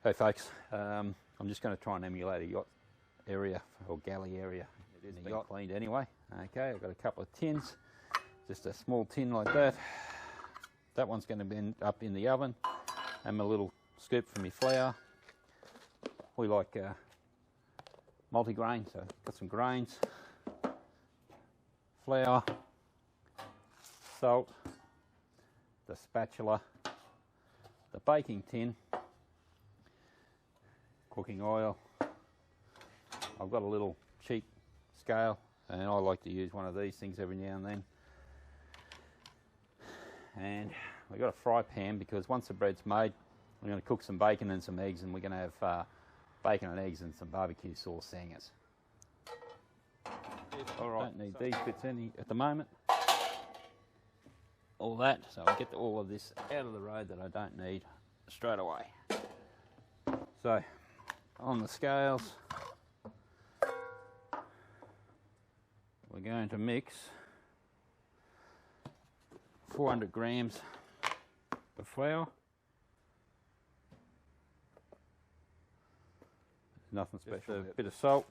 Hey folks, I'm just going to try and emulate a yacht area or galley area. It is been cleaned anyway. Okay, I've got a couple of tins, just a small tin like that. That one's going to be up in the oven, and my little scoop for my flour. We like multi-grain, so got some grains, flour, salt, the spatula, the baking tin, cooking oil. I've got a little cheap scale, and I like to use one of these things every now and then. And we've got a fry pan because once the bread's made, we're going to cook some bacon and some eggs, and we're going to have bacon and eggs and some barbecue sauce sangers. Alright, don't need these bits any at the moment. All that, so I'll get all of this out of the road that I don't need straight away. So, on the scales, we're going to mix 400 grams of flour. Nothing special. Just a bit of salt.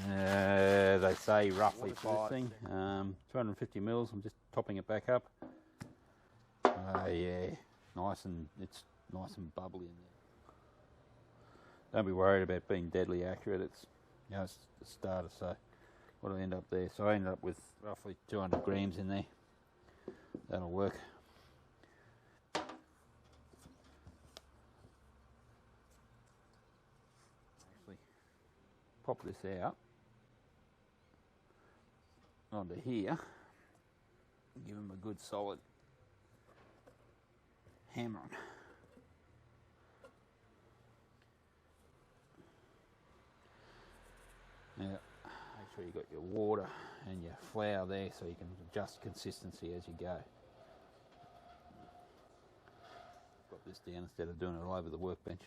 They say roughly for this thing. 250 mils. I'm just topping it back up. Yeah, it's nice and bubbly in there. Don't be worried about being deadly accurate. It's, you know, it's the starter. So what'll end up there? So I ended up with roughly 200 grams in there. That'll work. Actually, pop this out onto here. Give them a good solid hammer on. Now, make sure you got your water and your flour there so you can adjust consistency as you go. Got this down instead of doing it all over the workbench.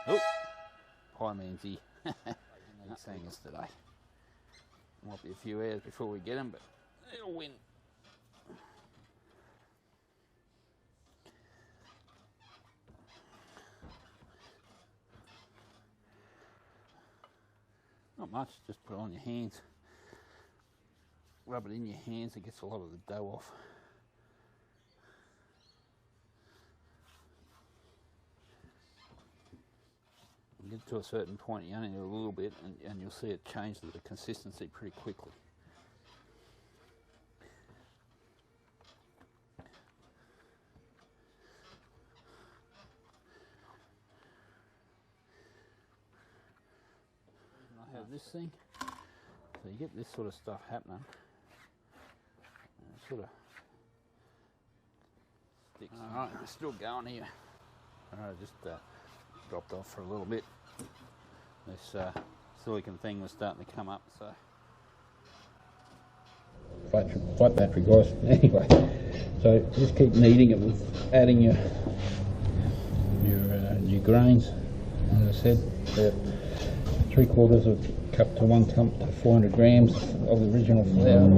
Oh, hi Manzy. He's saying us today. Might be a few hours before we get him, but it'll win. Not much, just put it on your hands. Rub it in your hands, it gets a lot of the dough off. You get to a certain point, you only need a little bit, and you'll see it change the consistency pretty quickly. I have this thing, so you get this sort of stuff happening, and it sort of sticks. Alright, we're still going here. Alright, just dropped off for a little bit. This silicon thing was starting to come up, so flat battery guys. Anyway, so just keep kneading it with adding your grains. As I said, about 3/4 of a cup to 1 cup to 400 grams of the original flour.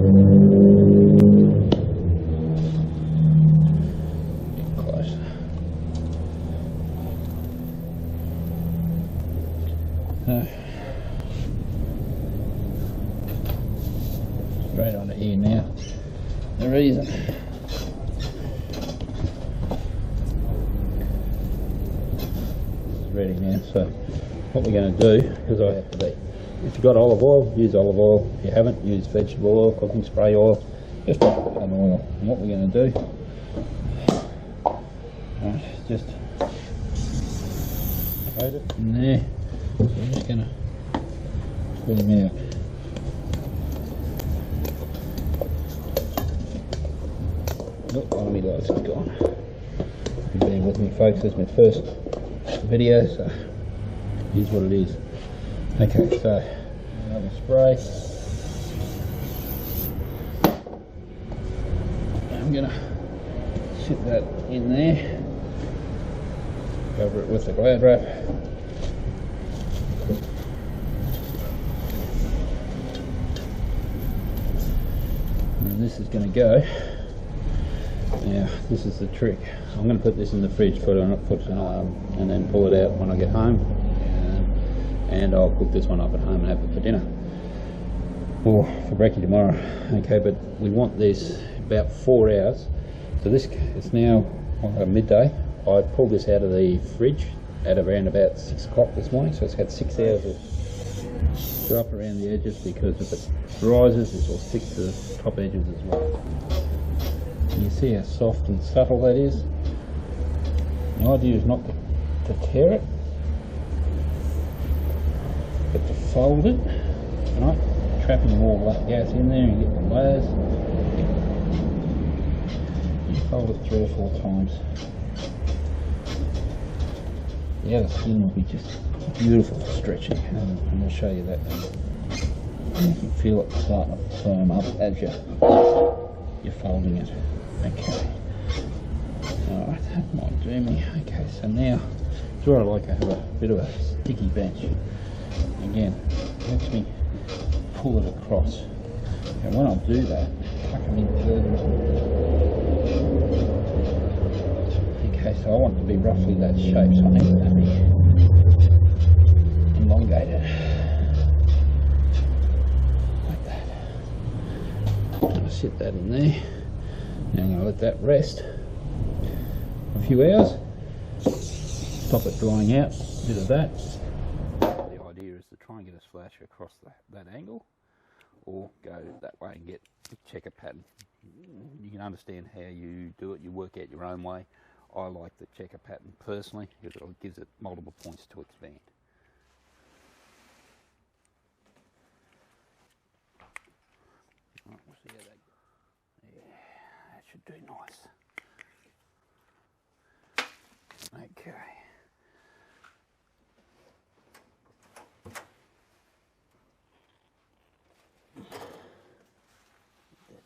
Straight onto here now. The reason it's ready now. So what we're going to do, because I have to be, if you've got olive oil, use olive oil. If you haven't, use vegetable oil, cooking spray oil, just an oil. And what we're going to do, just coat it in there. So I'm just going to put them out. Oh, one of my lights is gone. You bear with me folks, this is my first video, so here's what it is. Okay, so another spray. I'm going to sit that in there. Cover it with the Glad wrap. And this is going to go. Now, this is the trick. I'm going to put this in the fridge, put it on, and then pull it out when I get home. And I'll cook this one up at home and have it for dinner. Or for brekkie tomorrow. Okay, but we want this about 4 hours. So this is now midday. I pulled this out of the fridge at around about 6 o'clock this morning, so it's had 6 hours of drop around the edges, because if it rises, this will stick to the top edges as well. And you see how soft and subtle that is. The idea is not to tear it, but to fold it, right? Trapping more gas in there and get the layers. You fold it 3 or 4 times. The outer skin will be just beautiful for stretching, and I'll show you that. You can feel it starting to firm up as you're folding it. Okay. Alright, that might do me. Okay, so now, it's where I like to have a bit of a sticky bench. Again, let me pull it across. And when I do that, tuck them in further. Okay, so I want it to be roughly that shape, so I need it to be elongated. Like that. I'm going to sit that in there. Now I'm going to let that rest for a few hours. Stop it drying out, a bit of that. The idea is to try and get a splash across that angle, or go that way and get the checker pattern. You can understand how you do it, you work out your own way. I like the checker pattern personally, because it gives it multiple points to expand. Right, we'll see how that goes. Yeah, that should do nice. Okay.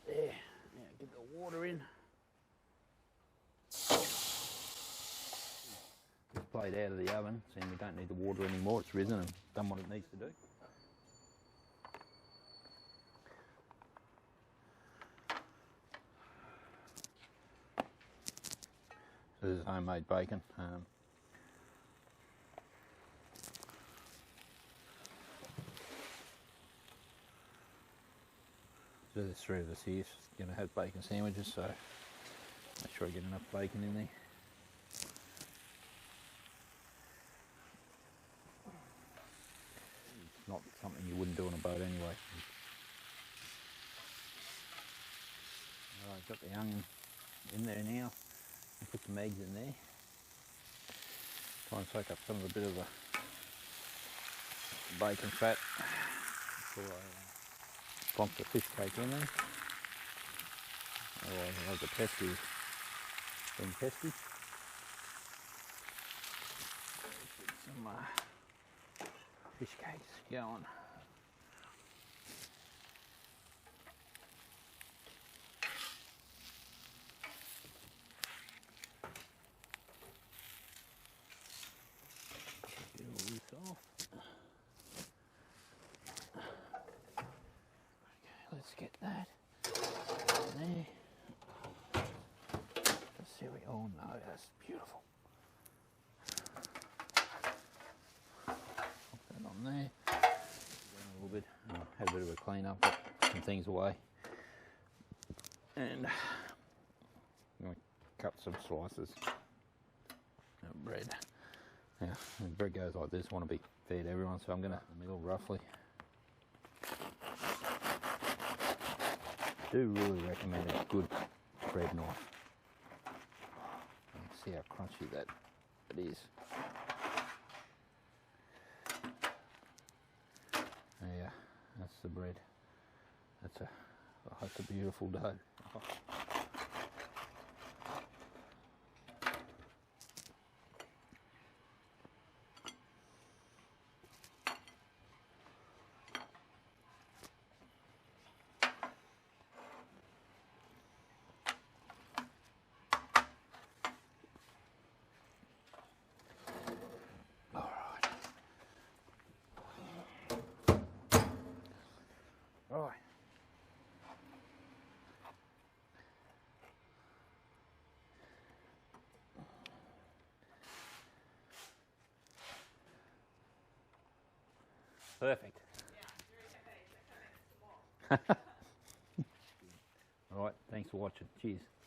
There. Now get the water in. This plate out of the oven, seeing we don't need the water anymore. It's risen and done what it needs to do. So this is homemade bacon. So there's 3 of us here going to have bacon sandwiches, so make sure I get enough bacon in there. It's not something you wouldn't do on a boat anyway. Alright, got the onion in there now. Put some eggs in there. Try and soak up some of the bit of the bacon fat before I plonk the fish cake in there. Otherwise I like the pesky being pesky. Get some fish cakes going. Get all this off. Okay, let's get that in there. Let's see what, oh no, that's beautiful. Pop that on there. A little bit. Had a bit of a clean up, put some things away. And I'm going to cut some slices of bread. Now, when bread goes like this, I want to be fair to everyone, so I'm going to the middle roughly. I do really recommend a good bread knife. See how crunchy that is. Yeah, that's the bread. That's a beautiful dough. perfect. All right, thanks for watching. Cheers.